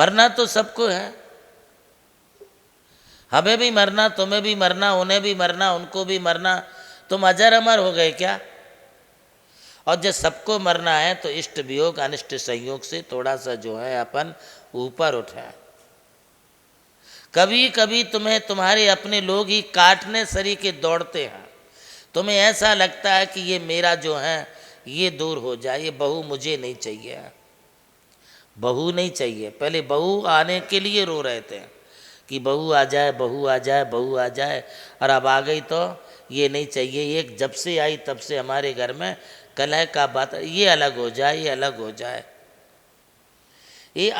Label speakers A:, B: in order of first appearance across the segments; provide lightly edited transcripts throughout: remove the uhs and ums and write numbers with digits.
A: मरना तो सबको है, हमें भी मरना, तुम्हें भी मरना, उन्हें भी मरना, उनको भी मरना। तुम अजर अमर हो गए क्या? और जब सबको मरना है तो इष्ट वियोग अनिष्ट संयोग से थोड़ा सा जो है अपन ऊपर उठे। कभी कभी तुम्हें तुम्हारे अपने लोग ही काटने सरी के दौड़ते हैं, तुम्हें ऐसा लगता है कि ये मेरा जो है ये दूर हो जाए, ये बहू मुझे नहीं चाहिए, बहू नहीं चाहिए। पहले बहू आने के लिए रो रहे थे कि बहू आ जाए, बहू आ जाए, बहू आ जाए, और अब आ गई तो ये नहीं चाहिए। एक जब से आई तब से हमारे घर में कलह का बात, ये अलग हो जाए, ये अलग हो जाए। ये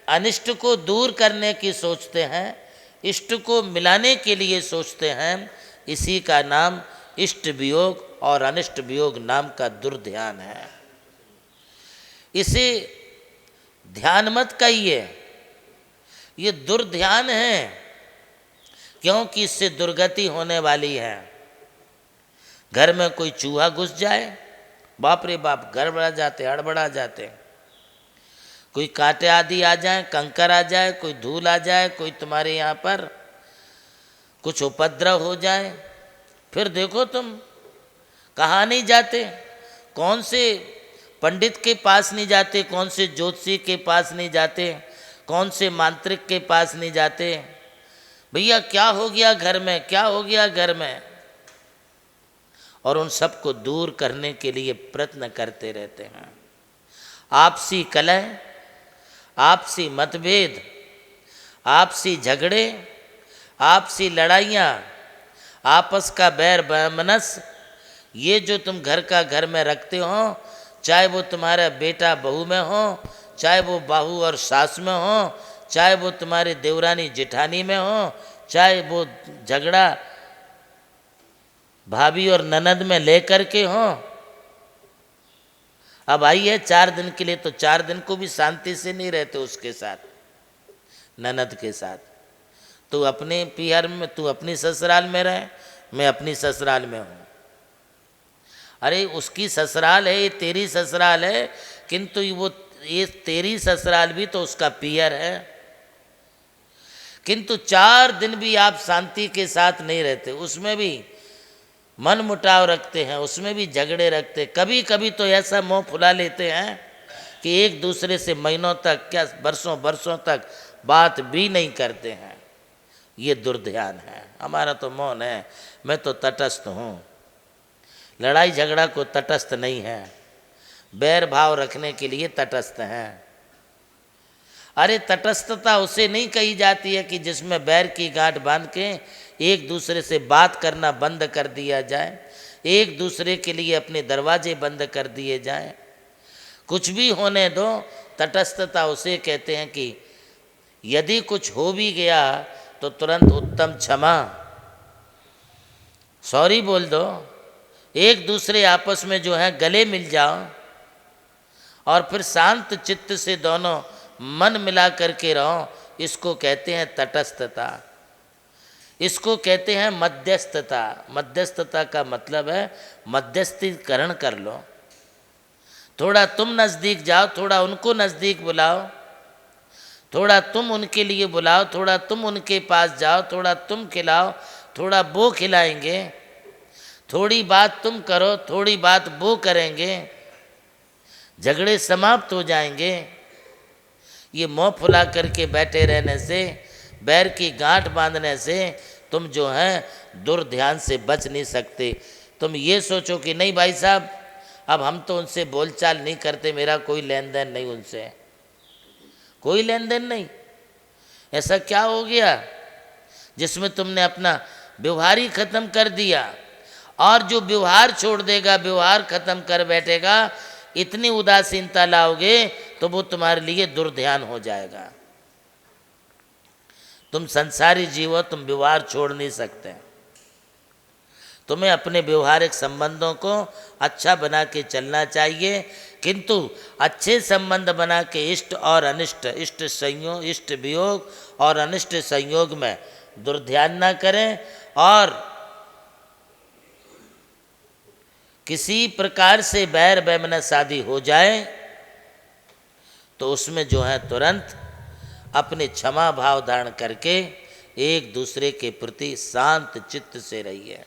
A: अनिष्ट को दूर करने की सोचते हैं, इष्ट को मिलाने के लिए सोचते हैं। इसी का नाम इष्ट वियोग और अनिष्ट वियोग नाम का दुर्ध्यान है। इसे ध्यान मत कहिए, ये दुर्ध्यान है, क्योंकि इससे दुर्गति होने वाली है। घर में कोई चूहा घुस जाए, बाप रे बाप, गड़बड़ा जाते, हड़बड़ा जाते। कोई कांटे आदि आ जाए, कंकर आ जाए, कोई धूल आ जाए, कोई तुम्हारे यहाँ पर कुछ उपद्रव हो जाए, फिर देखो तुम कहाँ नहीं जाते, कौन से पंडित के पास नहीं जाते, कौन से ज्योतिषी के पास नहीं जाते, कौन से मांत्रिक के पास नहीं जाते। भैया क्या हो गया घर में, क्या हो गया घर में, और उन सबको दूर करने के लिए प्रयत्न करते रहते हैं। आपसी कलह, आपसी मतभेद, आपसी झगड़े, आपसी लड़ाइयाँ, आपस का बैर वैमनस, ये जो तुम घर का घर में रखते हो, चाहे वो तुम्हारा बेटा बहू में हो, चाहे वो बहू और सास में हो, चाहे वो तुम्हारे देवरानी जेठानी में हो, चाहे वो झगड़ा भाभी और ननद में लेकर के हो। अब आई है 4 दिन के लिए, तो 4 दिन को भी शांति से नहीं रहते उसके साथ, ननद के साथ। तू अपने पियर में, तू अपनी ससुराल में रहे, मैं अपनी ससुराल में हूँ। अरे उसकी ससुराल है, ये तेरी ससुराल है, किंतु वो ये तेरी ससुराल भी तो उसका पियर है। किंतु 4 दिन भी आप शांति के साथ नहीं रहते, उसमें भी मन मुटाव रखते हैं, उसमें भी झगड़े रखते। कभी कभी तो ऐसा मुंह फुला लेते हैं कि एक दूसरे से महीनों तक, क्या बरसों बरसों तक बात भी नहीं करते हैं। ये दुर्ध्यान है। हमारा तो मौन है, मैं तो तटस्थ हूँ, लड़ाई झगड़ा को तटस्थ नहीं है, बैर भाव रखने के लिए तटस्थ हैं। अरे तटस्थता उसे नहीं कही जाती है कि जिसमें बैर की गांठ बांध के एक दूसरे से बात करना बंद कर दिया जाए, एक दूसरे के लिए अपने दरवाजे बंद कर दिए जाएं। कुछ भी होने दो, तटस्थता उसे कहते हैं कि यदि कुछ हो भी गया तो तुरंत उत्तम क्षमा, सॉरी बोल दो, एक दूसरे आपस में जो है गले मिल जाओ, और फिर शांत चित्त से दोनों मन मिला करके रहो। इसको कहते हैं तटस्थता, इसको कहते हैं मध्यस्थता। मध्यस्थता का मतलब है मध्यस्थीकरण कर लो, थोड़ा तुम नज़दीक जाओ, थोड़ा उनको नज़दीक बुलाओ, थोड़ा तुम उनके लिए बुलाओ, थोड़ा तुम उनके पास जाओ, थोड़ा तुम खिलाओ, थोड़ा वो खिलाएंगे, थोड़ी बात तुम करो, थोड़ी बात वो करेंगे, झगड़े समाप्त हो जाएंगे। ये मुँह फुला करके बैठे रहने से, बैर की गांठ बांधने से तुम जो है दुर्ध्यान से बच नहीं सकते। तुम ये सोचो कि नहीं भाई साहब, अब हम तो उनसे बोलचाल नहीं करते, मेरा कोई लेन देन नहीं उनसे, कोई लेन देन नहीं। ऐसा क्या हो गया जिसमें तुमने अपना व्यवहार ही खत्म कर दिया? और जो व्यवहार छोड़ देगा, व्यवहार खत्म कर बैठेगा, इतनी उदासीनता लाओगे तो वो तुम्हारे लिए दुर्ध्यान हो जाएगा। तुम संसारी जीव हो, तुम व्यवहार छोड़ नहीं सकते। तुम्हें अपने व्यवहारिक संबंधों को अच्छा बना के चलना चाहिए, किंतु अच्छे संबंध बना के इष्ट और अनिष्ट, इष्ट संयोग, इष्ट वियोग और अनिष्ट संयोग में दुर्ध्यान ना करें। और किसी प्रकार से बैर वैमनस्य आदि हो जाए तो उसमें जो है तुरंत अपने क्षमा भाव धारण करके एक दूसरे के प्रति शांत चित्त से रहिए।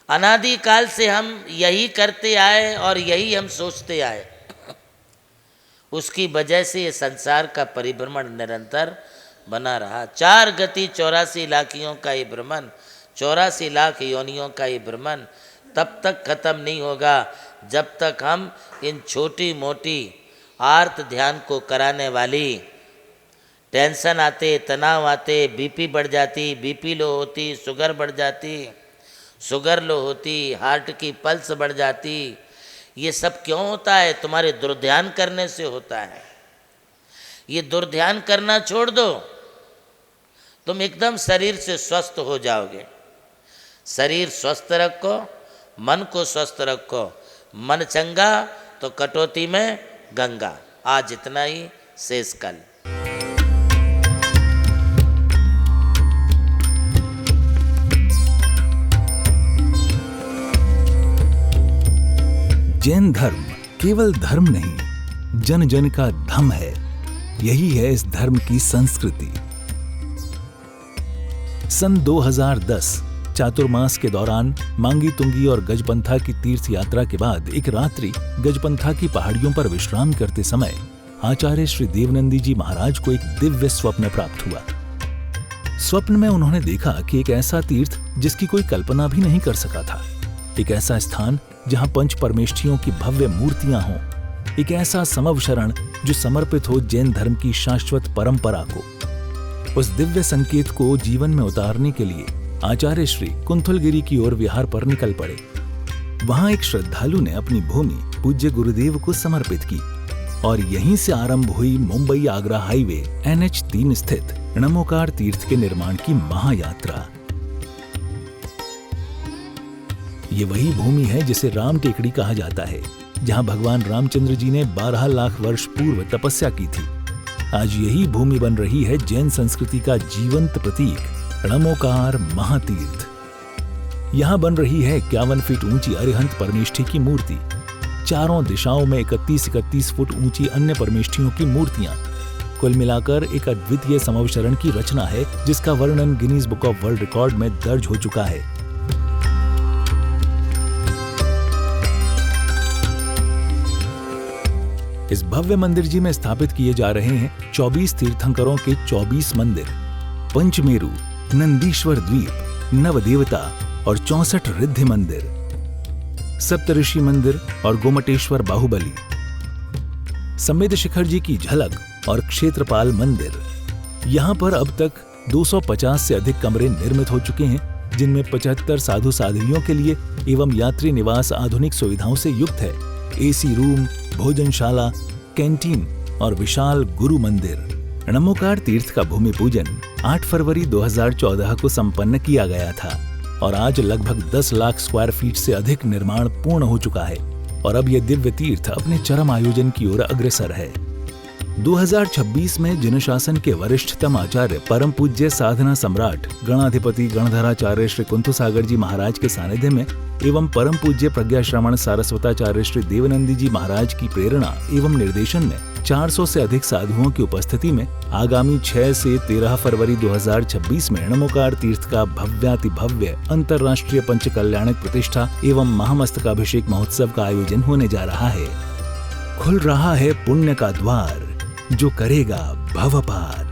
A: अनादि काल से हम यही करते आए और यही हम सोचते आए, उसकी वजह से ये संसार का परिभ्रमण निरंतर बना रहा। 4 गति 84 लाखियों का ये भ्रमण, 84 लाख योनियों का ये भ्रमण तब तक खत्म नहीं होगा जब तक हम इन छोटी मोटी आर्त ध्यान को कराने वाली, टेंशन आते, तनाव आते, बीपी बढ़ जाती, बीपी लो होती, शुगर बढ़ जाती, शुगर लो होती, हार्ट की पल्स बढ़ जाती, ये सब क्यों होता है? तुम्हारे दुर्ध्यान करने से होता है। ये दुर्ध्यान करना छोड़ दो, तुम एकदम शरीर से स्वस्थ हो जाओगे। शरीर स्वस्थ रखो, मन को स्वस्थ रखो। मन चंगा तो कटौती में गंगा। आज इतना ही, शेष कल।
B: जैन धर्म केवल धर्म नहीं, जन जन का धम है। यही है इस धर्म की संस्कृति। सन 2010 चातुर्मास के दौरान मांगी तुंगी और गजपंथा की तीर्थ यात्रा के बाद एक रात्रि गजपंथा की पहाड़ियों पर विश्राम करते समय आचार्य श्री देवनंदी जी महाराज को एक दिव्य स्वप्न प्राप्त हुआ। स्वप्न में उन्होंने देखा कि एक ऐसा तीर्थ जिसकी कोई कल्पना भी नहीं कर सका था, एक ऐसा स्थान जहां पंच परमेष्ठियों की भव्य मूर्तियां हों, एक ऐसा समव शरण जो समर्पित हो जैन धर्म की शाश्वत परंपरा को। उस दिव्य संकेत को जीवन में उतारने के लिए आचार्य श्री कुंथलगिरी की ओर विहार पर निकल पड़े। वहां एक श्रद्धालु ने अपनी भूमि पूज्य गुरुदेव को समर्पित की और यहीं से आरंभ हुई मुंबई आगरा हाईवे NH3 स्थित णमोकार तीर्थ के निर्माण की महायात्रा। ये वही भूमि है जिसे राम टेकड़ी कहा जाता है, जहां भगवान रामचंद्र जी ने 12 लाख वर्ष पूर्व तपस्या की थी। आज यही भूमि बन रही है जैन संस्कृति का जीवंत प्रतीक णमोकार महातीर्थ। यहाँ बन रही है 51 फीट ऊंची अरिहंत परमेष्ठी की मूर्ति, चारों दिशाओं में 31-31 फुट ऊंची अन्य परमेष्ठियों की मूर्तियां। कुल मिलाकर एक अद्वितीय समवशरण की रचना है जिसका वर्णन Guinness book of world record में दर्ज हो चुका है। इस भव्य मंदिर जी में स्थापित किए जा रहे हैं 24 तीर्थंकरों के 24 मंदिर, पंचमेरु, नंदीश्वर द्वीप, नवदेवता और 64 रिद्धि मंदिर, सप्तऋषि मंदिर और गोमटेश्वर बाहुबली, संमेद शिखर जी की झलक और क्षेत्रपाल मंदिर। यहाँ पर अब तक 250 से अधिक कमरे निर्मित हो चुके हैं, जिनमें 75 साधु साध्वियों के लिए एवं यात्री निवास आधुनिक सुविधाओं से युक्त है। AC रूम, भोजनशाला, कैंटीन और विशाल गुरु मंदिर। णमोकार तीर्थ का भूमि पूजन 8 फरवरी 2014 को संपन्न किया गया था और आज लगभग 10 लाख स्क्वायर फीट से अधिक निर्माण पूर्ण हो चुका है और अब यह दिव्य तीर्थ अपने चरम आयोजन की ओर अग्रसर है। 2026 में जिन शासन के वरिष्ठतम आचार्य परम पूज्य साधना सम्राट गणाधिपति गणधराचार्य श्री कुंथु सागर जी महाराज के सानिध्य में एवं परम पूज्य प्रज्ञा श्रवण सारस्वताचार्य श्री देवनंदी जी महाराज की प्रेरणा एवं निर्देशन में 400 से अधिक साधुओं की उपस्थिति में आगामी 6 से 13 फरवरी 2026 में णमोकार तीर्थ का भव्याति भव्य अंतर्राष्ट्रीय पंच कल्याणक प्रतिष्ठा एवं महामस्तकाभिषेक महोत्सव का आयोजन होने जा रहा है। खुल रहा है पुण्य का द्वार, जो करेगा भव पार।